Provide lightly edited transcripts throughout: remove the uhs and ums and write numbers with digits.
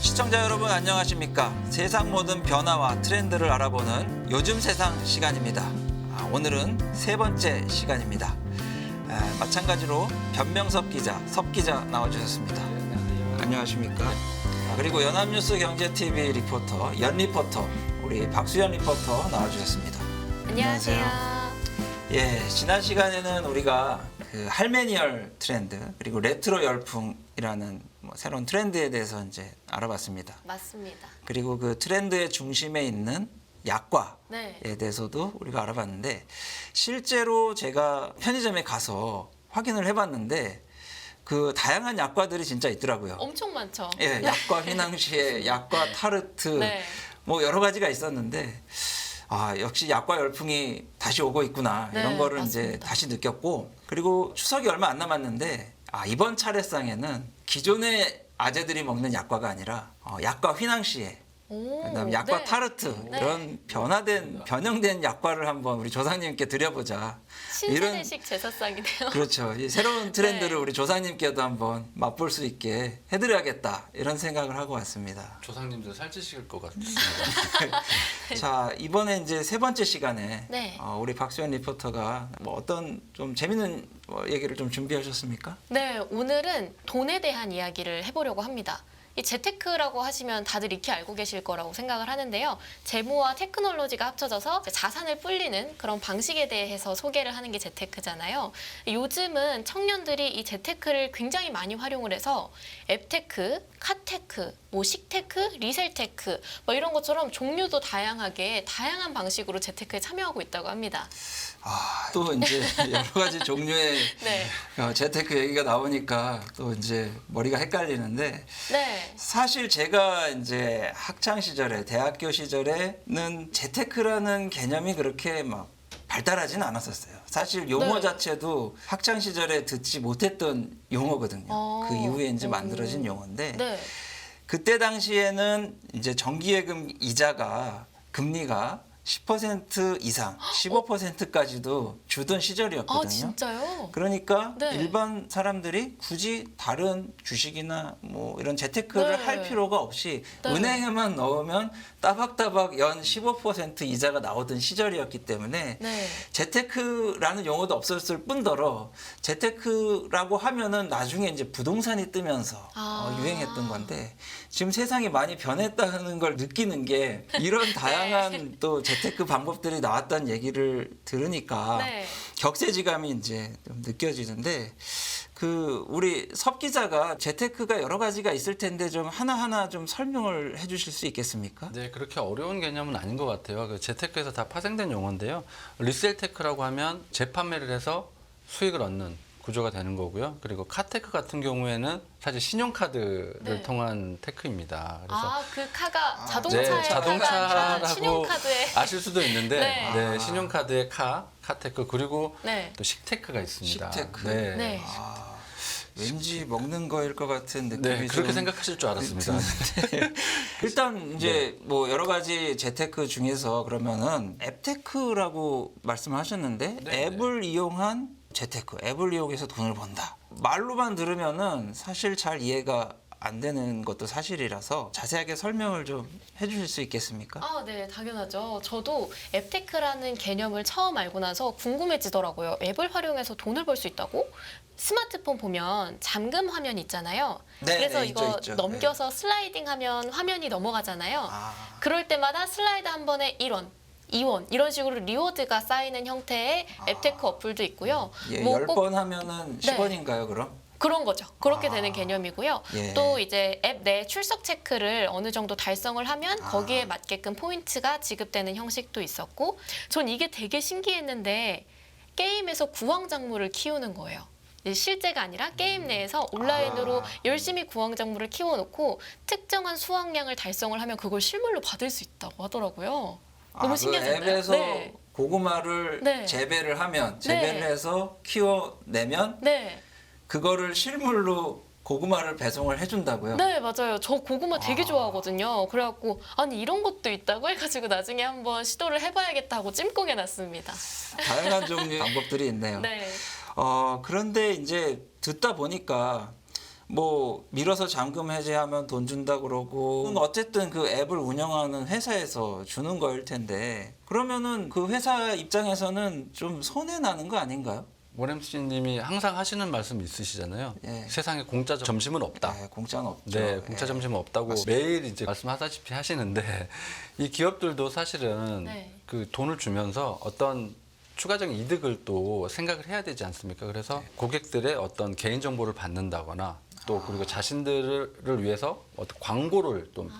시청자 여러분 안녕하십니까? 세상 모든 변화와 트렌드를 알아보는 요즘 세상 시간입니다. 오늘은 세 번째 시간입니다. 마찬가지로 변명섭 기자, 섭 기자 나와주셨습니다. 안녕하십니까? 그리고 연합뉴스 경제TV 리포터, 연 리포터, 우리 박수연 리포터 나와주셨습니다. 안녕하세요. 예, 지난 시간에는 우리가 그 할메니얼 트렌드 그리고 레트로 열풍이라는 새로운 트렌드에 대해서 이제 알아봤습니다. 맞습니다. 그리고 그 트렌드의 중심에 있는 약과에 네. 대해서도 우리가 알아봤는데 실제로 제가 편의점에 가서 확인을 해봤는데 그 다양한 약과들이 진짜 있더라고요. 엄청 많죠. 예, 약과 휘낭시에, 약과 타르트 네. 뭐 여러 가지가 있었는데 역시 약과 열풍이 다시 오고 있구나 이런 네, 거를 맞습니다. 이제 다시 느꼈고 그리고 추석이 얼마 안 남았는데 이번 차례상에는 기존의 아재들이 먹는 약과가 아니라 약과 휘낭시에 오, 그다음에 약과 네. 타르트 네. 이런 변형된 약과를 한번 우리 조상님께 드려보자. 신세대식 제사상이네요. 그렇죠. 이 새로운 트렌드를 네. 우리 조상님께도 한번 맛볼 수 있게 해드려야겠다 이런 생각을 하고 왔습니다. 조상님들 살찌실 것 같습니다. 자, 이번에 이제 세 번째 시간에 네. 우리 박수연 리포터가 뭐 어떤 좀 재밌는 얘기를 좀 준비하셨습니까? 네, 오늘은 돈에 대한 이야기를 해보려고 합니다. 이 재테크라고 하시면 다들 익히 알고 계실 거라고 생각을 하는데요. 재무와 테크놀로지가 합쳐져서 자산을 불리는 그런 방식에 대해서 소개를 하는 게 재테크잖아요. 요즘은 청년들이 이 재테크를 굉장히 많이 활용을 해서 앱테크, 카테크, 뭐 식테크, 리셀테크 뭐 이런 것처럼 종류도 다양하게 다양한 방식으로 재테크에 참여하고 있다고 합니다. 또 이제 여러 가지 종류의 네. 재테크 얘기가 나오니까 또 이제 머리가 헷갈리는데 네. 사실 제가 이제 학창 시절에 대학교 시절에는 재테크라는 개념이 그렇게 막 발달하지는 않았었어요. 사실 용어 네. 자체도 학창 시절에 듣지 못했던 용어거든요. 그 이후에 이제 만들어진 용어인데 네. 그때 당시에는 이제 정기예금 이자가 금리가 10% 이상, 15%까지도 주던 시절이었거든요. 진짜요? 그러니까 네. 일반 사람들이 굳이 다른 주식이나 뭐 이런 재테크를 네. 할 필요가 없이 네. 은행에만 넣으면 따박따박 연 15% 이자가 나오던 시절이었기 때문에 네. 재테크라는 용어도 없었을 뿐더러 재테크라고 하면은 나중에 이제 부동산이 뜨면서 유행했던 건데 지금 세상이 많이 변했다는 걸 느끼는 게 이런 다양한 또 재테크 방법들이 나왔다는 얘기를 들으니까 네. 격세지감이 이제 좀 느껴지는데 그 우리 섭 기자가 재테크가 여러 가지가 있을 텐데 좀 하나하나 좀 설명을 해주실 수 있겠습니까? 네, 그렇게 어려운 개념은 아닌 것 같아요. 그 재테크에서 다 파생된 용어인데요. 리셀테크라고 하면 재판매를 해서 수익을 얻는 구조가 되는 거고요. 그리고 카테크 같은 경우에는 사실 신용카드를 네. 통한 테크입니다. 그래서 그 카가 자동차에 네, 자동차라고 신용카드에 아실 수도 있는데 네. 네, 신용카드의 카테크 그리고 네. 또 식테크가 있습니다. 식테크. 네. 네. 왠지 먹는 거일 것 같은 느낌이 네, 그렇게 좀 생각하실 줄 알았습니다. 일단 이제 뭐 여러 가지 재테크 중에서 그러면은 앱테크라고 말씀하셨는데 네, 앱을 이용한 재테크, 앱을 이용해서 돈을 번다. 말로만 들으면은 사실 잘 이해가 안 되는 것도 사실이라서 자세하게 설명을 좀 해주실 수 있겠습니까? 네, 당연하죠. 저도 앱테크라는 개념을 처음 알고 나서 궁금해지더라고요. 앱을 활용해서 돈을 벌 수 있다고? 스마트폰 보면 잠금 화면 있잖아요. 네, 그래서 네, 이거 있죠. 넘겨서 슬라이딩하면 화면이 넘어가잖아요. 그럴 때마다 슬라이드 한 번에 1원, 2원 이런 식으로 리워드가 쌓이는 형태의 앱테크 어플도 있고요. 예, 뭐 꼭 10번 하면은 10원인가요, 그럼? 그런 거죠. 그렇게 되는 개념이고요. 예. 또 이제 앱 내 출석 체크를 어느 정도 달성을 하면 거기에 맞게끔 포인트가 지급되는 형식도 있었고 전 이게 되게 신기했는데 게임에서 구황작물을 키우는 거예요. 실제가 아니라 게임 내에서 온라인으로 열심히 구황작물을 키워놓고 특정한 수확량을 달성을 하면 그걸 실물로 받을 수 있다고 하더라고요. 너무 신기하지 않나요? 그 앱에서 네. 고구마를 네. 재배를 하면 재배를 네. 해서 키워내면 네. 그거를 실물로 고구마를 배송을 해준다고요? 네, 맞아요. 저 고구마 되게 좋아하거든요. 그래갖고 아니 이런 것도 있다고 해가지고 나중에 한번 시도를 해봐야겠다고 찜꽁해 놨습니다. 다양한 종류의 방법들이 있네요. 네. 그런데 이제 듣다 보니까 뭐 밀어서 잠금 해제하면 돈 준다 그러고 어쨌든 그 앱을 운영하는 회사에서 주는 거일 텐데 그러면은 그 회사 입장에서는 좀 손해 나는 거 아닌가요? 모렘씨님이 항상 하시는 말씀 있으시잖아요. 예. 세상에 공짜 점심은 없다. 네, 공짜는 없죠. 네, 공짜 예. 점심은 없다고 매일 이제 말씀하다시피 하시는데 이 기업들도 사실은 네. 그 돈을 주면서 어떤 추가적인 이득을 또 생각을 해야 되지 않습니까? 그래서 고객들의 어떤 개인 정보를 받는다거나 또 그리고 자신들을 위해서 어떤 광고를 또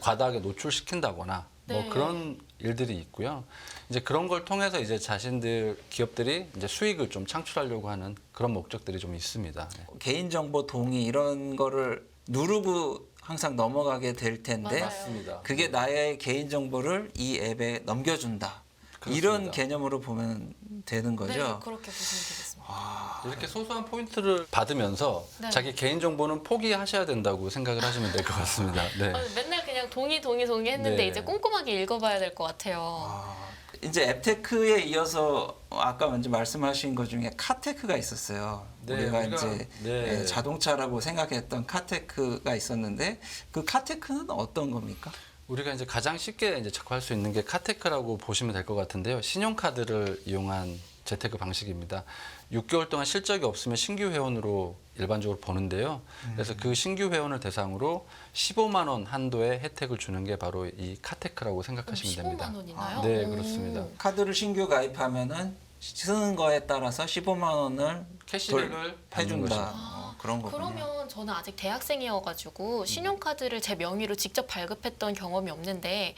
과다하게 노출시킨다거나 뭐 네. 그런 일들이 있고요. 이제 그런 걸 통해서 이제 자신들 기업들이 이제 수익을 좀 창출하려고 하는 그런 목적들이 좀 있습니다. 네. 개인정보 동의 이런 거를 누르고 항상 넘어가게 될 텐데 맞아요. 맞습니다. 그게 나의 개인정보를 이 앱에 넘겨준다. 그렇습니다. 이런 개념으로 보면 되는 거죠. 네, 그렇게 보시면 되겠습니다. 이렇게 소소한 포인트를 받으면서 네. 자기 개인 정보는 포기하셔야 된다고 생각을 하시면 될 것 같습니다. 네. 맨날 그냥 동의 했는데 네. 이제 꼼꼼하게 읽어봐야 될 것 같아요. 이제 앱테크에 이어서 아까 먼저 말씀하신 것 중에 카테크가 있었어요. 네, 우리가 우리가, 이제 네. 자동차라고 생각했던 카테크가 있었는데 그 카테크는 어떤 겁니까? 우리가 이제 가장 쉽게 이제 접할 수 있는 게 카테크라고 보시면 될 것 같은데요. 신용카드를 이용한 재테크 방식입니다. 6개월 동안 실적이 없으면 신규 회원으로 일반적으로 보는데요. 그래서 그 신규 회원을 대상으로 15만 원 한도의 혜택을 주는 게 바로 이 카테크라고 생각하시면 됩니다. 15만 원이나요? 네, 오. 그렇습니다. 카드를 신규 가입하면은 쓰는 거에 따라서 15만 원을 캐시백을 받는 해준다. 것이죠. 그런 거군요. 그러면 저는 아직 대학생이어가지고 신용카드를 제 명의로 직접 발급했던 경험이 없는데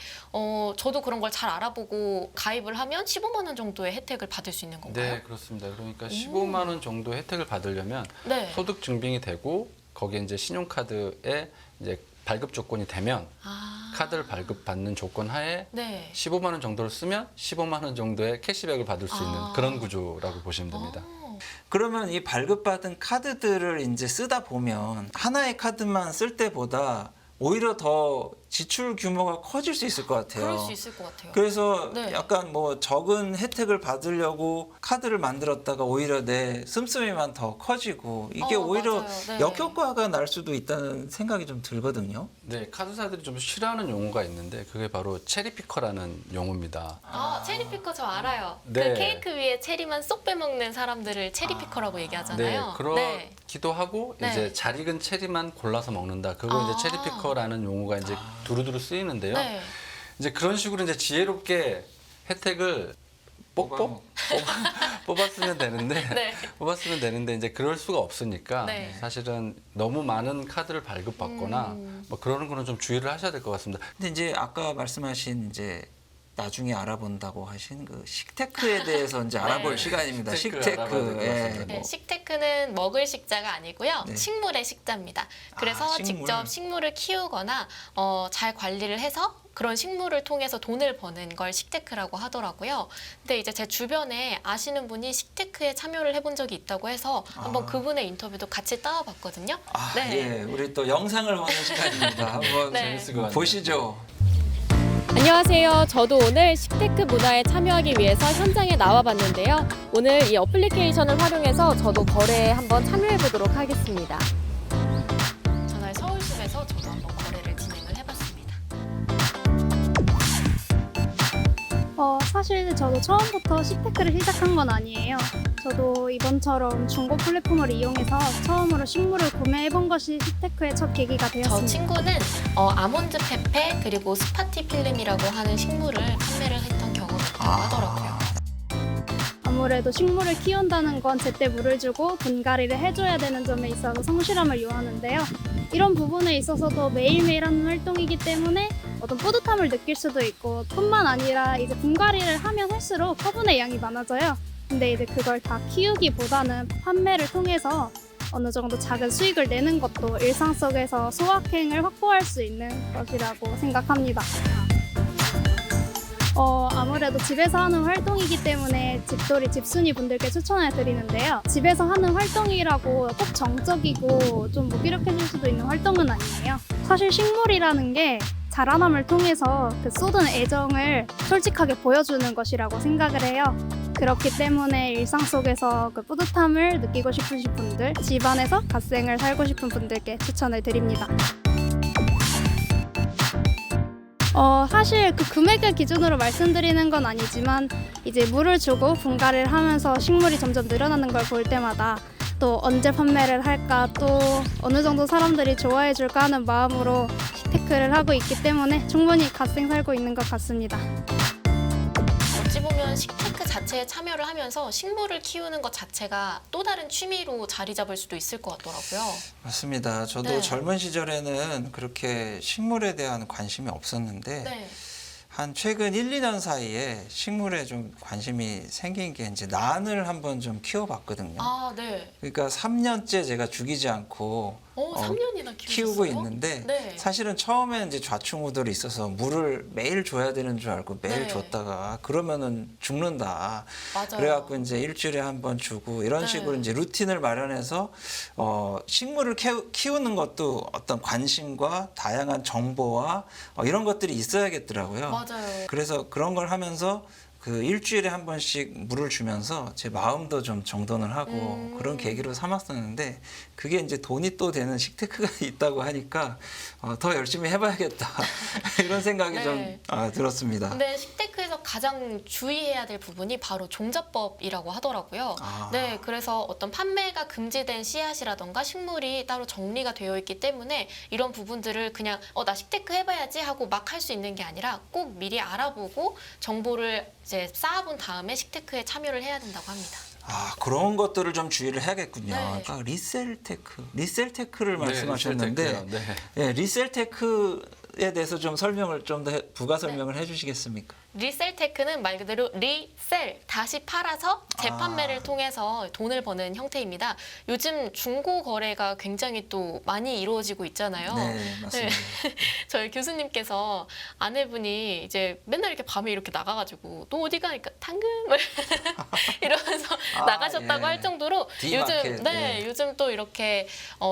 저도 그런 걸 잘 알아보고 가입을 하면 15만 원 정도의 혜택을 받을 수 있는 건가요? 네, 그렇습니다. 그러니까 15만 원 정도 혜택을 받으려면 네. 소득 증빙이 되고 거기에 이제 신용카드에 이제 발급 조건이 되면 아, 카드를 발급받는 조건 하에 네. 15만 원 정도를 쓰면 15만 원 정도의 캐시백을 받을 수 있는 아. 그런 구조라고 보시면 됩니다. 그러면 이 발급받은 카드들을 이제 쓰다 보면 하나의 카드만 쓸 때보다 오히려 더 지출 규모가 커질 수 있을 것 같아요. 그럴 수 있을 것 같아요. 그래서 네. 약간 뭐 적은 혜택을 받으려고 카드를 만들었다가 오히려 내 씀씀이만 더 커지고 이게 오히려 맞아요. 네. 역효과가 날 수도 있다는 생각이 좀 들거든요. 네, 카드사들이 좀 싫어하는 용어가 있는데 그게 바로 체리피커라는 용어입니다. 체리피커 저 알아요. 네. 그 케이크 위에 체리만 쏙 빼먹는 사람들을 체리피커라고 얘기하잖아요. 그러기도 하고 네. 이제 잘 익은 체리만 골라서 먹는다. 그거 이제 체리피커라는 용어가 이제 두루두루 쓰이는데요. 네. 이제 그런 식으로 이제 지혜롭게 혜택을 뽑았으면 되는데 네. 뽑았으면 되는데 이제 그럴 수가 없으니까 네. 사실은 너무 많은 카드를 발급받거나 뭐 그러는 거는 좀 주의를 하셔야 될 것 같습니다. 근데 이제 아까 말씀하신 이제 나중에 알아본다고 하신 그 식테크에 대해서 이제 알아볼 시간입니다. 식테크를 알아봐야 될것 같습니다. 네, 식테크는 먹을 식자가 아니고요. 네. 식물의 식자입니다. 그래서 식물. 직접 식물을 키우거나 잘 관리를 해서 그런 식물을 통해서 돈을 버는 걸 식테크라고 하더라고요. 근데 이제 제 주변에 아시는 분이 식테크에 참여를 해본 적이 있다고 해서 한번 그분의 인터뷰도 같이 따와봤거든요. 예, 우리 또 영상을 보는 시간입니다. 한번 네. 재밌을 것 같네요. 보시죠. 안녕하세요. 저도 오늘 식테크 문화에 참여하기 위해서 현장에 나와봤는데요. 오늘 이 어플리케이션을 활용해서 저도 거래에 한번 참여해보도록 하겠습니다. 전날 서울숲에서 저도 한번 거래를 진행을 해봤습니다. 사실 저도 처음부터 식테크를 시작한 건 아니에요. 저도 이번처럼 중고 플랫폼을 이용해서 처음으로 식물을 구매해본 것이 식테크의 첫 계기가 저 되었습니다. 친구는 아몬드 페페 그리고 스파티 필름이라고 하는 식물을 판매를 했던 경험이 있다고 하더라고요. 아무래도 식물을 키운다는 건 제때 물을 주고 분갈이를 해줘야 되는 점에 있어서 성실함을 요하는데요. 이런 부분에 있어서도 매일매일 하는 활동이기 때문에 어떤 뿌듯함을 느낄 수도 있고 뿐만 아니라 이제 분갈이를 하면 할수록 화분의 양이 많아져요. 근데 이제 그걸 다 키우기보다는 판매를 통해서 어느 정도 작은 수익을 내는 것도 일상 속에서 소확행을 확보할 수 있는 것이라고 생각합니다. 아무래도 집에서 하는 활동이기 때문에 집돌이 집순이 분들께 추천을 드리는데요. 집에서 하는 활동이라고 꼭 정적이고 좀 무기력해질 수도 있는 활동은 아니에요. 사실 식물이라는 게 자라남을 통해서 그 쏟은 애정을 솔직하게 보여주는 것이라고 생각을 해요. 그렇기 때문에 일상 속에서 그 뿌듯함을 느끼고 싶으신 분들, 집안에서 갓생을 살고 싶은 분들께 추천을 드립니다. 사실 그 금액을 기준으로 말씀드리는 건 아니지만 이제 물을 주고 분갈이를 하면서 식물이 점점 늘어나는 걸 볼 때마다 또 언제 판매를 할까, 또 어느 정도 사람들이 좋아해 줄까 하는 마음으로 식테크를 하고 있기 때문에 충분히 갓생 살고 있는 것 같습니다. 어찌 보면 식테크 자체에 참여를 하면서 식물을 키우는 것 자체가 또 다른 취미로 자리 잡을 수도 있을 것 같더라고요. 맞습니다. 저도 네. 젊은 시절에는 그렇게 식물에 대한 관심이 없었는데 네. 한 최근 1, 2년 사이에 식물에 좀 관심이 생긴 게 이제 난을 한번 좀 키워봤거든요. 아, 네. 그러니까 3년째 제가 죽이지 않고 3년이나 키우고 키우셨어요? 있는데 네. 사실은 처음에는 이제 좌충우돌이 있어서 물을 매일 줘야 되는 줄 알고 매일 네. 줬다가 그러면은 죽는다. 맞아요. 그래갖고 이제 일주일에 한 번 주고 이런 네. 식으로 이제 루틴을 마련해서 식물을 키우는 것도 어떤 관심과 다양한 정보와 이런 것들이 있어야겠더라고요. 맞아요. 그래서 그런 걸 하면서 그 일주일에 한 번씩 물을 주면서 제 마음도 좀 정돈을 하고 그런 계기로 삼았었는데 그게 이제 돈이 또 되는 식테크가 있다고 하니까 더 열심히 해봐야겠다 이런 생각이 네. 좀 들었습니다. 근데 식테크에서 가장 주의해야 될 부분이 바로 종자법이라고 하더라고요. 아. 네, 그래서 어떤 판매가 금지된 씨앗이라던가 식물이 따로 정리가 되어 있기 때문에 이런 부분들을 그냥 나 식테크 해봐야지 하고 막 할 수 있는 게 아니라 꼭 미리 알아보고 정보를 이제 쌓아본 다음에 식테크에 참여를 해야 된다고 합니다. 그런 것들을 좀 주의를 해야겠군요. 네. 그러니까 리셀테크를 말씀하셨는데 리셀테크요. 네. 예, 리셀테크에 대해서 좀 설명을 좀 더 부가 설명을 해주시겠습니까? 리셀테크는 말 그대로 리셀, 다시 팔아서 재판매를 통해서 돈을 버는 형태입니다. 요즘 중고 거래가 굉장히 또 많이 이루어지고 있잖아요. 네, 맞습니다. 저희 교수님께서 아내분이 이제 맨날 이렇게 밤에 이렇게 나가가지고 또 어디 가니까 당근을 이러면서 나가셨다고 예. 할 정도로 D마켓, 요즘 예. 요즘 또 이렇게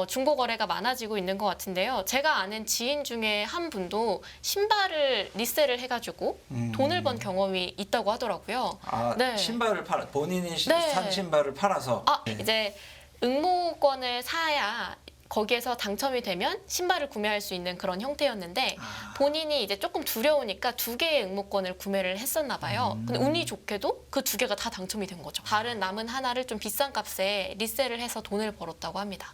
중고 거래가 많아지고 있는 것 같은데요. 제가 아는 지인 중에 한 분도 신발을 리셀을 해가지고 돈을 번 경험이 있다고 하더라고요. 네. 신발을 본인이 네. 산 신발을 팔아서 네. 이제 응모권을 사야 거기에서 당첨이 되면 신발을 구매할 수 있는 그런 형태였는데 본인이 이제 조금 두려우니까 2개의 응모권을 구매를 했었나 봐요. 근데 운이 좋게도 그 2개가 다 당첨이 된 거죠. 다른 남은 하나를 좀 비싼 값에 리셀을 해서 돈을 벌었다고 합니다.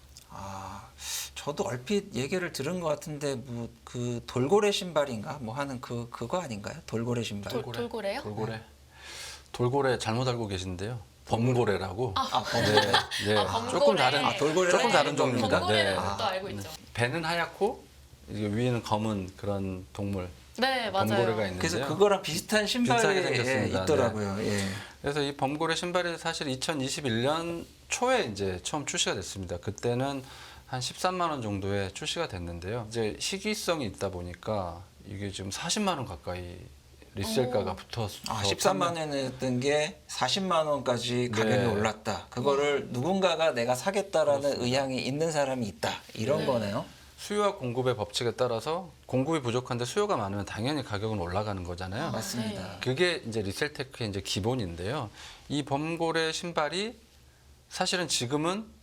저도 얼핏 얘기를 들은 것 같은데 뭐 그 돌고래 신발인가 뭐 하는 그거 아닌가요? 돌고래 신발. 돌고래요? 돌고래 잘못 알고 계신데요. 범고래라고. 범고래. 네. 범고래. 조금 다른 돌고래는 조금 다른 아닌 종류입니다. 범고래는 네. 또 알고 있죠. 배는 하얗고 이게 위에는 검은 그런 동물. 네, 맞아요. 범고래가 있는데요. 그래서 그거랑 비슷한 신발이 비슷하게 생겼습니다. 있더라고요. 예. 그래서 이 범고래 신발이 사실 2021년 초에 이제 처음 출시가 됐습니다. 그때는 한 13만 원 정도에 출시가 됐는데요. 이제 시기성이 있다 보니까 이게 지금 40만 원 가까이 리셀가가 붙어서 13만 원에 했던 게 40만 원까지 가격이 네. 올랐다. 그거를 누군가가 내가 사겠다라는 의향이 있는 사람이 있다. 이런 거네요. 수요와 공급의 법칙에 따라서 공급이 부족한데 수요가 많으면 당연히 가격은 올라가는 거잖아요. 맞습니다. 네. 그게 이제 리셀테크의 이제 기본인데요. 이 범고래 신발이 사실은 지금은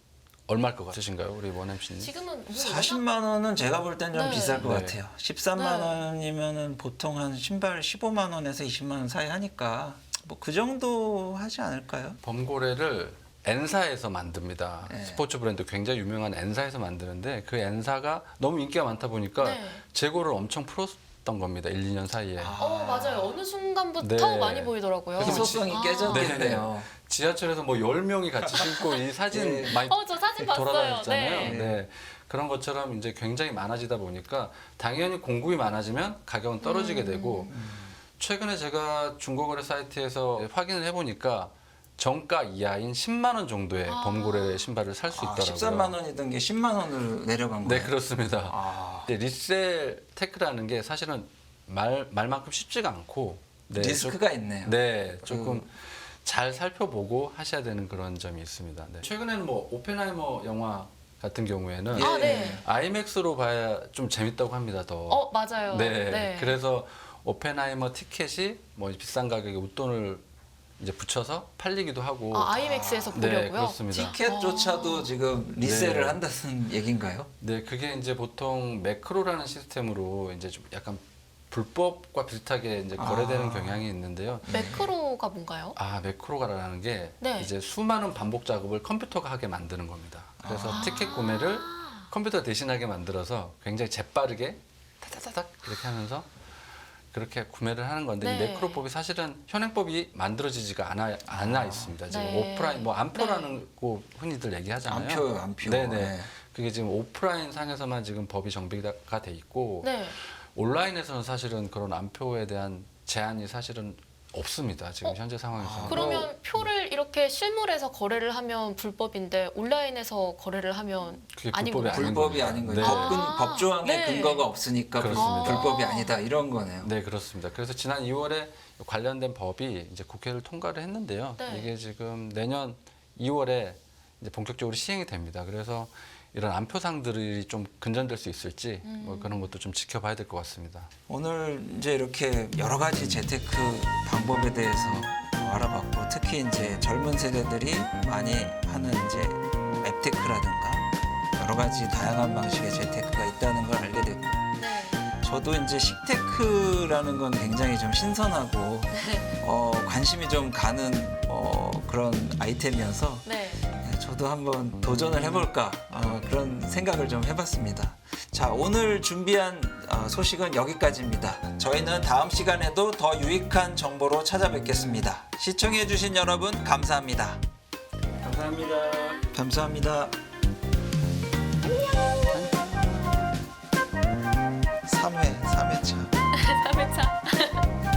얼마일 것 같으신가요, 우리 원엠 씨님? 지금은 40만 원은 제가 볼 땐 좀 네. 비쌀 것 네. 같아요. 13만 네. 원이면은 보통 한 신발 15만 원에서 20만 원 사이 하니까 뭐 그 정도 하지 않을까요? 범고래를 N사에서 만듭니다. 네. 스포츠 브랜드 굉장히 유명한 N사에서 만드는데 그 N사가 너무 인기가 많다 보니까 네. 재고를 엄청 풀었던 겁니다. 1, 2년 사이에. 맞아요. 어느 순간부터 네. 많이 보이더라고요. 희소성이 깨졌겠네요. 지하철에서 뭐 10명이 같이 신고 이 사진 네. 많이 저 사진 봤어요. 돌아다녔잖아요. 네. 네. 그런 것처럼 이제 굉장히 많아지다 보니까 당연히 공급이 많아지면 가격은 떨어지게 되고 최근에 제가 중고거래 사이트에서 확인을 해보니까 정가 이하인 10만 원 정도의 범고래 신발을 살 수 있더라고요. 13만 원이던 게 10만 원으로 내려간 거예요. 네, 그렇습니다. 근데 리셀 테크라는 게 사실은 말만큼 쉽지가 않고 리스크가 있네요. 네, 조금 잘 살펴보고 하셔야 되는 그런 점이 있습니다. 네. 최근에는 뭐 오펜하이머 영화 같은 경우에는 네. 아이맥스로 봐야 좀 재밌다고 합니다. 더. 맞아요. 네. 그래서 오펜하이머 티켓이 뭐 비싼 가격에 웃돈을 이제 붙여서 팔리기도 하고. 아이맥스에서 네, 보려고요? 그렇습니다. 티켓조차도 지금 리셀을 네. 한다는 얘기인가요? 네, 그게 이제 보통 매크로라는 시스템으로 이제 좀 약간 불법과 비슷하게 이제 거래되는 경향이 있는데요. 매크로가 뭔가요? 매크로가라는 게 네. 이제 수많은 반복 작업을 컴퓨터가 하게 만드는 겁니다. 그래서 티켓 구매를 컴퓨터 대신하게 만들어서 굉장히 재빠르게 타타타닥 이렇게 하면서 그렇게 구매를 하는 건데 이 네. 매크로법이 사실은 현행법이 만들어지지가 않아 있습니다. 지금 네. 오프라인 뭐 암표라는 거 흔히들 얘기하잖아요. 암표요, 암표. 네네. 네. 그게 지금 오프라인 상에서만 지금 법이 정비가 돼 있고 네. 온라인에서는 사실은 그런 암표에 대한 제한이 사실은 없습니다. 지금 현재 상황에서. 그러면 표를 이렇게 실물에서 거래를 하면 불법인데 온라인에서 거래를 하면 그게 아닌 불법이 건가요? 아닌 불법이 거죠. 아닌 거예요. 네. 법 조항에 네. 근거가 없으니까 그렇습니다. 불법이 아니다 이런 거네요. 네, 그렇습니다. 그래서 지난 2월에 관련된 법이 이제 국회를 통과를 했는데요. 네. 이게 지금 내년 2월에 이제 본격적으로 시행이 됩니다. 그래서 이런 암표상들이 좀 근전될 수 있을지 뭐 그런 것도 좀 지켜봐야 될 것 같습니다. 오늘 이제 이렇게 여러 가지 재테크 방법에 대해서 알아봤고 특히 이제 젊은 세대들이 많이 하는 이제 앱테크라든가 여러 가지 다양한 방식의 재테크가 있다는 걸 알게 됐고 네. 저도 이제 식테크라는 건 굉장히 좀 신선하고 관심이 좀 가는 그런 아이템이어서 네. 저도 한번 도전을 해볼까 그런 생각을 좀 해봤습니다. 자, 오늘 준비한 소식은 여기까지입니다. 저희는 다음 시간에도 더 유익한 정보로 찾아뵙겠습니다. 시청해주신 여러분 감사합니다. 감사합니다. 감사합니다. 3회차. 3회차.